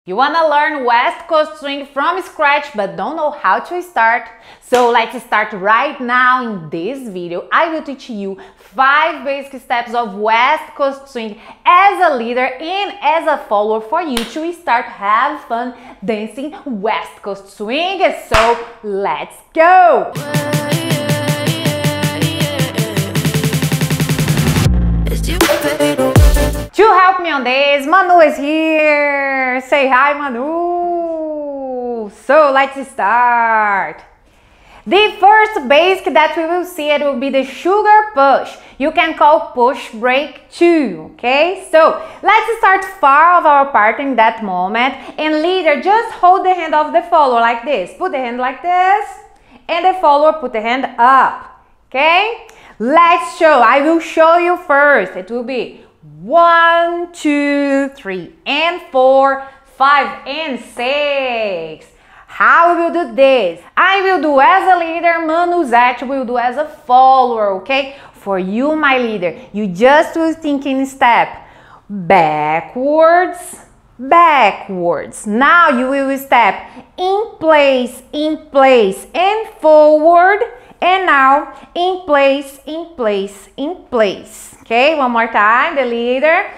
You wanna learn West Coast Swing from scratch but don't know how to start? So let's start right now. In this video, I will teach you 5 basic steps of West Coast Swing as a leader and as a follower for you to start have fun dancing West Coast Swing. So let's go! To help me on this, Manu is here. Say hi, Manu. So let's start. The first basic that we will see it will be the sugar push. You can call push break too, okay? So let's start far of our part in that moment, and leader, just hold the hand of the follower like this. Put the hand like this, and the follower put the hand up, okay? Let's show. I will show you first. It will be 1, 2, 3, and 4, 5, and 6. How we will do this? I will do as a leader, Manu Zach will do as a follower, okay? For you, my leader, you just will think in step backwards, backwards. Now you will step in place, and forward. And now, in place, in place, in place. Okay, one more time, the leader.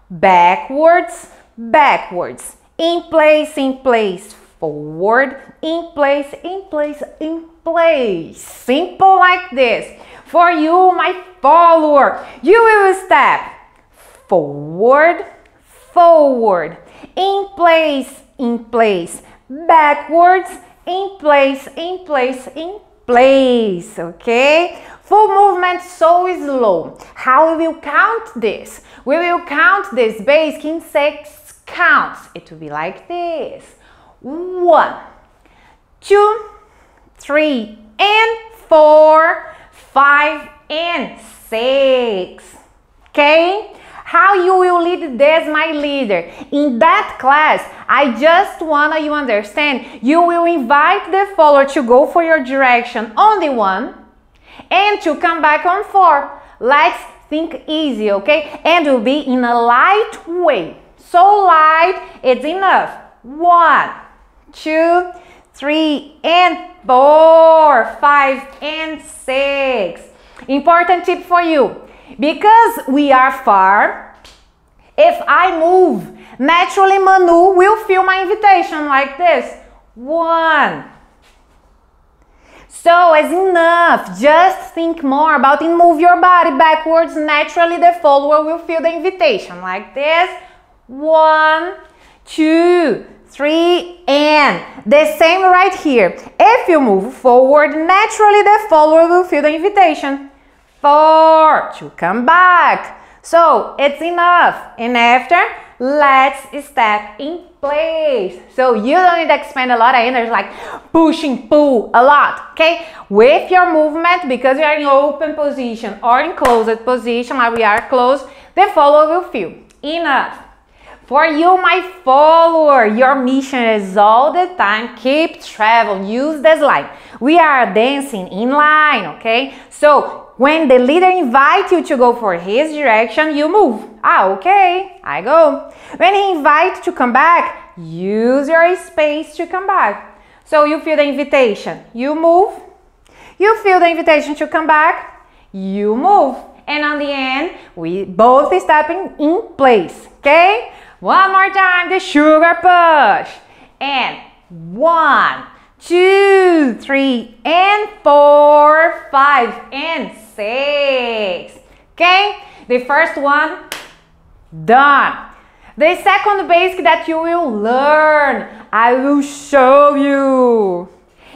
Backwards, backwards. In place, forward. In place, in place, in place. Simple like this. For you, my follower, you will step forward, forward. In place, backwards. In place, in place, in place, okay? Full movement, so slow. How we will count this? We will count this basic in 6 counts. It will be like this. 1, 2, 3, and 4, 5, and 6. Okay? How you will lead this, my leader? In that class, I just wanna you understand, you will invite the follower to go for your direction on the 1 and to come back on 4. Let's think easy, okay? And will be in a light way. So light, it's enough. 1, 2, 3, and 4, 5, and 6. Important tip for you. Because we are far, if I move, naturally Manu will feel my invitation like this. 1. So it's enough. Just think more about it. Move your body backwards. Naturally the follower will feel the invitation like this. 1, 2, 3, and the same right here. If you move forward, naturally the follower will feel the invitation. 4, to come back. So it's enough. And after, let's step in place. So you don't need to expend a lot of energy like pushing, pull a lot, okay? With your movement, because you are in open position or in closed position, like we are closed, the follower will feel enough. For you, my follower, your mission is all the time, keep traveling, use this line. We are dancing in line, okay? So when the leader invites you to go for his direction, you move. Ah, okay, I go. When he invites to come back, use your space to come back. So you feel the invitation, you move. You feel the invitation to come back, you move. And on the end, we both stepping in place, okay? One more time, the sugar push. And 1, 2, 3, and 4, 5, and 6. Okay? The first one, done. The second basic that you will learn, I will show you.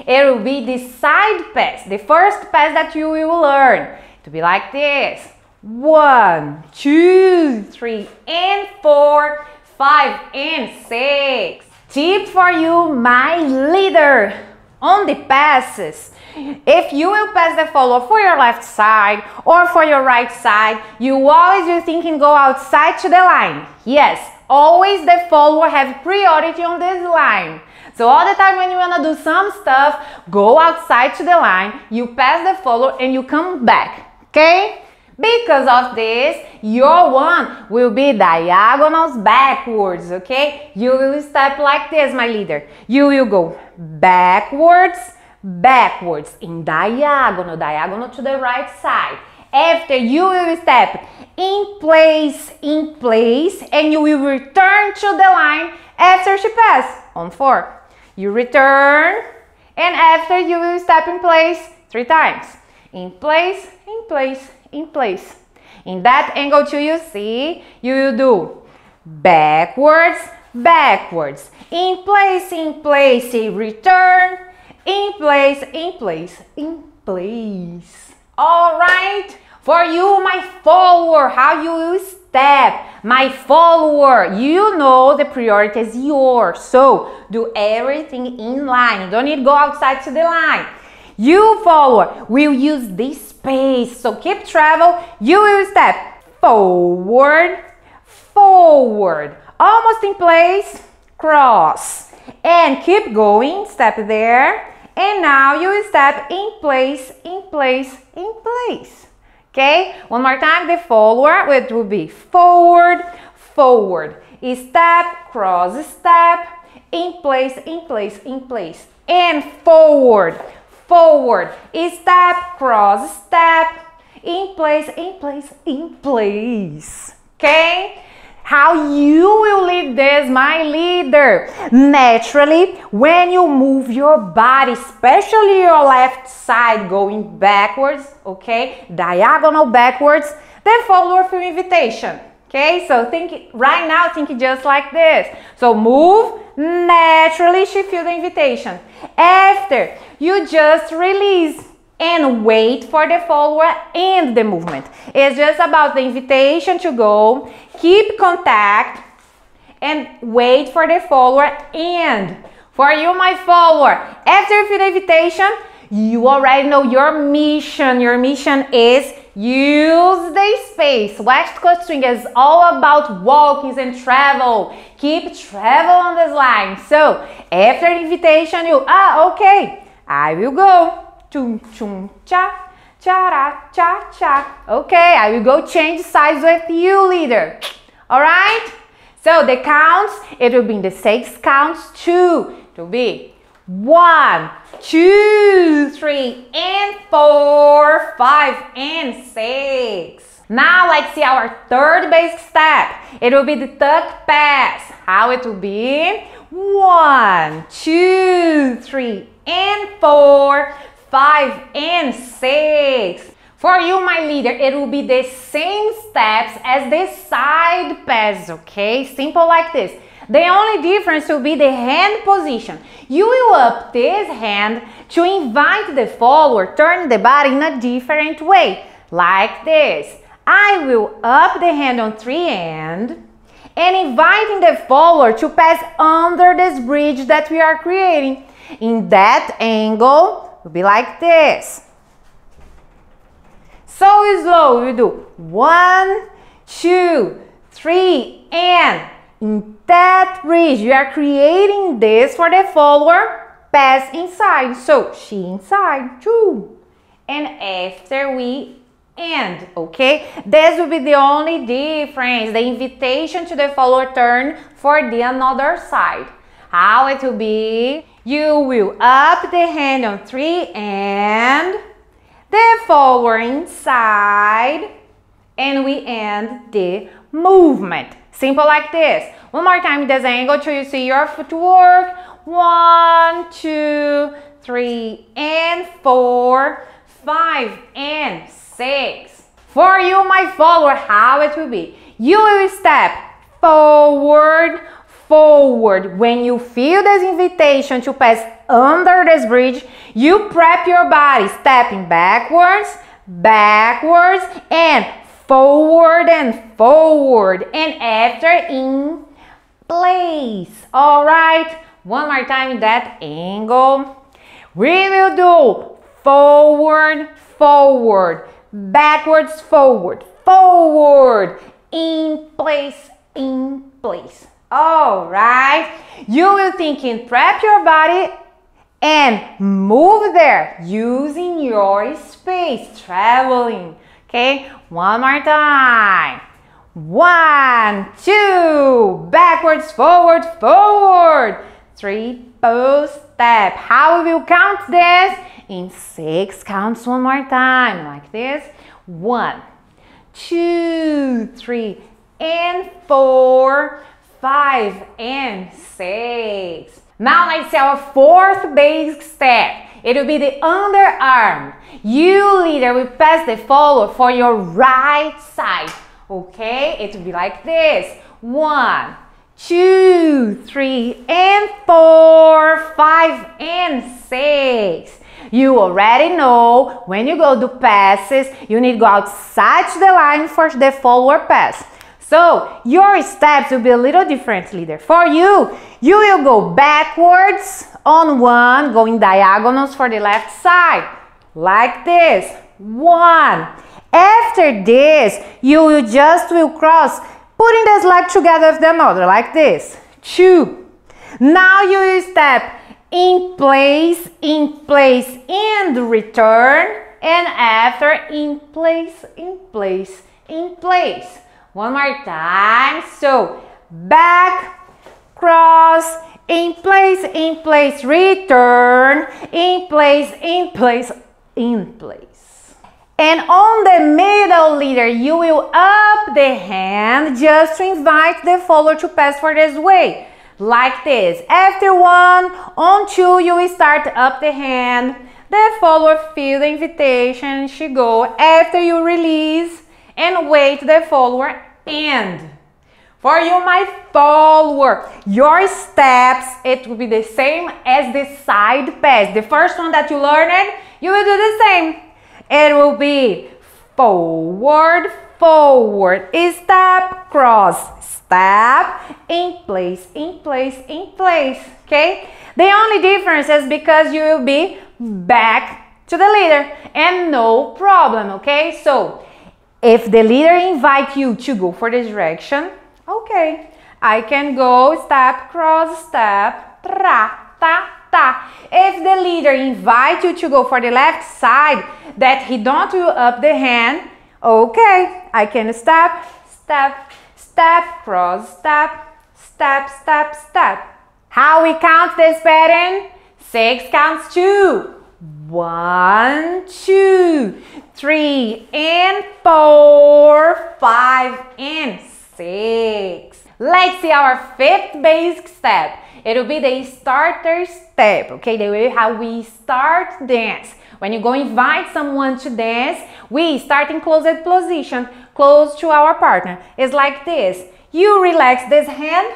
It will be the side pass, the first pass that you will learn. To be like this. 1, 2, 3, and 4, 5, and 6. Tip for you, my leader, on the passes. If you will pass the follower for your left side or for your right side, you always will thinking go outside to the line. Yes, always the follower have priority on this line. So all the time when you wanna do some stuff, go outside to the line, you pass the follower and you come back, okay? Because of this, your one will be diagonals backwards, okay? You will step like this, my leader. You will go backwards, backwards, in diagonal, diagonal to the right side. After, you will step in place, and you will return to the line after she passes. On 4. You return, and after you will step in place 3 times. In place, in place, in place. In that angle 2 you see, you will do backwards, backwards. In place, return. In place, in place, in place. All right. For you, my follower, how you will step. My follower, you know the priority is yours. So do everything in line. You don't need to go outside to the line. You, follower, will use this space. So keep travel. You will step forward, forward. Almost in place, cross. And keep going. Step there. And now you will step in place, in place, in place. Okay? One more time. The follower, it will be forward, forward. Step, cross, step. In place, in place, in place. And forward, forward. Step, cross, step. In place, in place, in place. Okay? How you will lead this, my leader? Naturally, when you move your body, especially your left side going backwards, okay? Diagonal backwards, then follower for invitation. Okay, so think right now, think just like this. So move, naturally she feel the invitation. After, you just release and wait for the follower and the movement. It's just about the invitation to go, keep contact, and wait for the follower and for you, my follower. After you feel the invitation, you already know your mission. Your mission is use the space. West Coast Swing is all about walking and travel. Keep travel on this line. So after the invitation, you, okay, I will go. Chum, chum, cha, cha, cha, cha. Okay, I will go change sides with you, leader. All right? So the counts, it will be in the 6 counts, 2. It will be 1, 2, 3, and 4, 5, and 6. Now let's see our third basic step. It will be the tuck pass. How it will be? 1, 2, 3, and 4, 5, and 6. For you, my leader, it will be the same steps as the side pass, okay? Simple like this. The only difference will be the hand position. You will up this hand to invite the follower, turn the body in a different way, like this. I will up the hand on 3 and inviting the follower to pass under this bridge that we are creating. In that angle, will be like this. So slow, we do 1, 2, 3, and in that bridge, we are creating this for the follower, pass inside. So she inside, 2, and after we end, okay? This will be the only difference, the invitation to the follower turn for the another side. How it will be? You will up the hand on 3 and the follower inside, and we end the movement. Simple like this. One more time in this angle till you see your footwork. 1, 2, 3, and 4, 5, and 6. For you, my follower, how it will be? You will step forward, forward. When you feel this invitation to pass under this bridge, you prep your body, stepping backwards, backwards, and forward, and after in place. All right, one more time in that angle. We will do forward, forward, backwards, forward, forward, in place, in place. All right, you will think in prep your body and move there using your space, traveling. Okay, one more time. 1, 2, backwards, forward, forward. 3, pose, step. How we will count this? In 6 counts one more time, like this. 1, 2, 3, and 4, 5, and 6. Now let's see our fourth basic step. It will be the underarm. You, leader, will pass the follower for your right side. Okay, it will be like this. 1, 2, 3, and 4, 5, and 6. You already know when you go to passes, you need to go outside the line for the follower pass. So your steps will be a little different, leader. For you, you will go backwards on 1, going diagonals for the left side, like this. 1. After this, you will cross, putting this leg together with the other, like this. 2. Now you will step in place, and return, and after in place, in place, in place. One more time. So back, cross, in place, return, in place, in place, in place. And on the middle, leader, you will up the hand just to invite the follower to pass for this way. Like this. After 1, on 2, you will start up the hand. The follower feel the invitation, she go. After you release and wait the follower end. For you, my follower, your steps, it will be the same as the side pass. The first one that you learned, you will do the same. It will be forward, forward, step, cross, step, in place, in place, in place. Okay? The only difference is because you will be back to the leader and no problem. Okay? So if the leader invites you to go for this direction, okay, I can go step, cross, step, tra, ta, ta. If the leader invites you to go for the left side, that he don't will up the hand, okay, I can step, step, step, cross, step, step, step, step. How we count this pattern? 6 counts 2. 1, 2, 3, and 4, 5, and 6. Let's see our fifth basic step. It will be the starter step, okay? The way how we start dance. When you go invite someone to dance, we start in closed position, close to our partner. It's like this. You relax this hand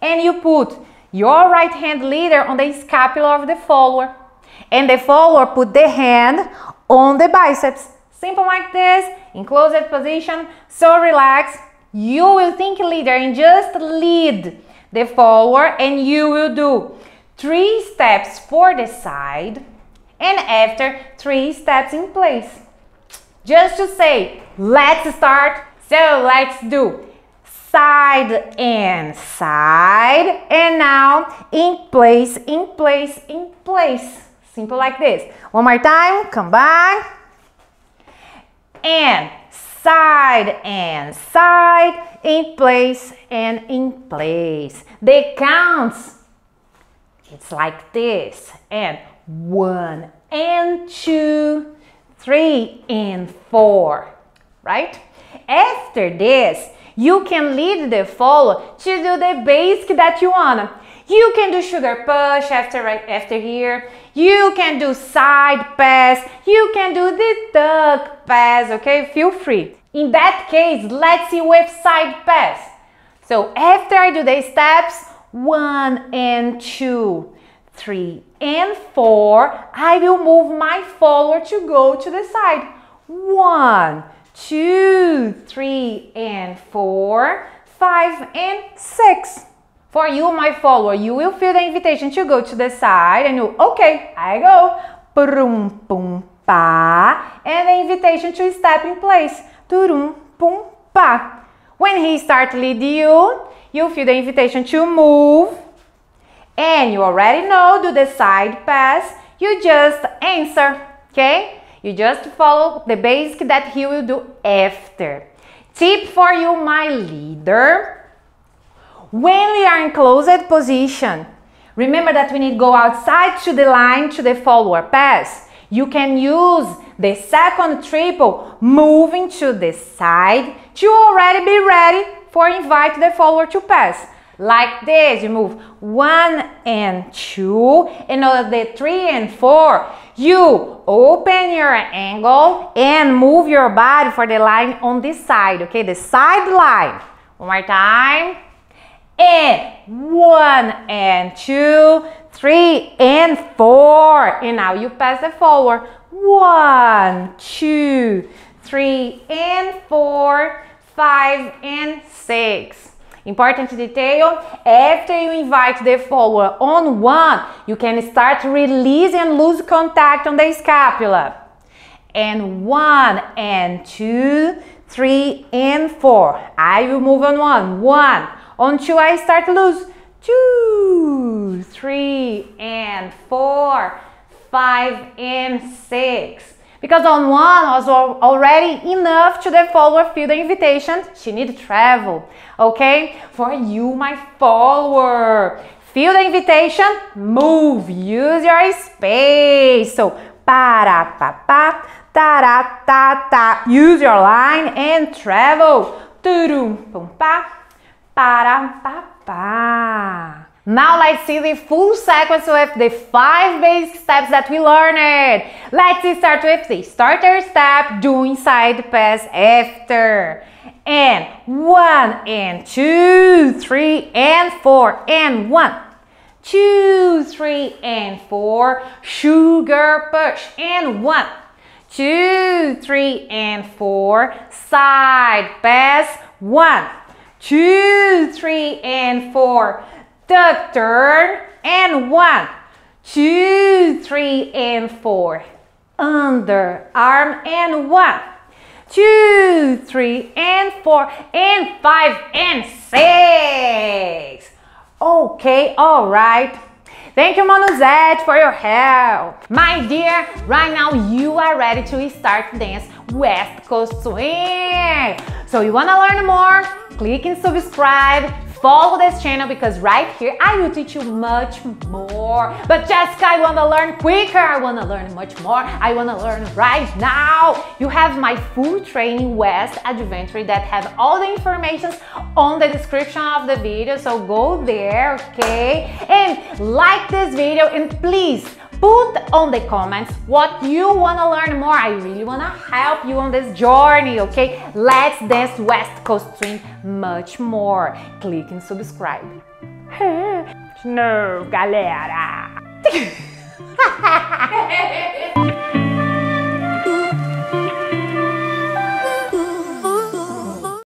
and you put your right hand, leader, on the scapula of the follower. And the follower put the hand on the biceps. Simple like this, in closed position, so relax. You will think, leader, and just lead the follower, and you will do 3 steps for the side, and after 3 steps in place. Just to say, let's start. So let's do side and side, and now in place, in place, in place. Simple like this. One more time, come back. And side, in place, and in place. The counts, it's like this. And 1 and 2, 3 and 4, right? After this, you can lead the follower to do the basic that you wanna. You can do shoulder push after here. You can do side pass. You can do the tuck pass, okay? Feel free. In that case, let's see with side pass. So after I do the steps, 1 and 2, 3 and 4, I will move my follower to go to the side. 1, 2, 3 and 4, 5 and 6. For you, my follower, you will feel the invitation to go to the side and you, okay, I go. Pum, pum, pa. And the invitation to step in place. Turum, pum, pa. When he starts leading you, you feel the invitation to move. And you already know, do the side pass. You just answer, okay? You just follow the basic that he will do after. Tip for you, my leader. When we are in closed position, remember that we need to go outside to the line to the follower pass. You can use the second triple moving to the side to already be ready for invite the follower to pass. Like this, you move 1 and 2, and on the 3 and 4, you open your angle and move your body for the line on this side, okay? The side line. One more time. And 1 and 2, 3 and 4. And now you pass the follower. 1, 2, 3 and 4, 5 and 6. Important detail, after you invite the follower on 1, you can start release and lose contact on the scapula. And 1 and 2, 3 and 4. I will move on 1. 1. On 2, I start loose. 2, 3 and 4, 5 and 6. Because on 1 was already enough to the follower feel the invitation. She need to travel. Okay? For you, my follower. Feel the invitation, move. Use your space. So, para, pa, pa, ta, ta, ta. Use your line and travel. Turum, pum, pa, para, pa, pa. Now let's see the full sequence with the 5 basic steps that we learned. Let's start with the starter step, doing side pass after. And 1 and 2, 3 and 4 and 1, 2, 3 and 4, sugar push and 1, 2, 3 and 4, side pass 1, 2, 3 and 4, tuck turn and 1, 2, 3 and 4, under arm and 1, 2, 3 and 4 and 5 and 6. Okay, all right. Thank you, Manuzette, for your help. My dear, right now you are ready to start dance West Coast Swing. So you wanna learn more? Click and subscribe. Follow this channel because right here I will teach you much more. But Jessica, I want to learn quicker. I want to learn much more. I want to learn right now. You have my full training West Adventure that have all the information on the description of the video. So go there, okay? And like this video and please put on the comments what you want to learn more. I really want to help you on this journey, okay? Let's dance West Coast Swing much more. Click and subscribe. No, galera!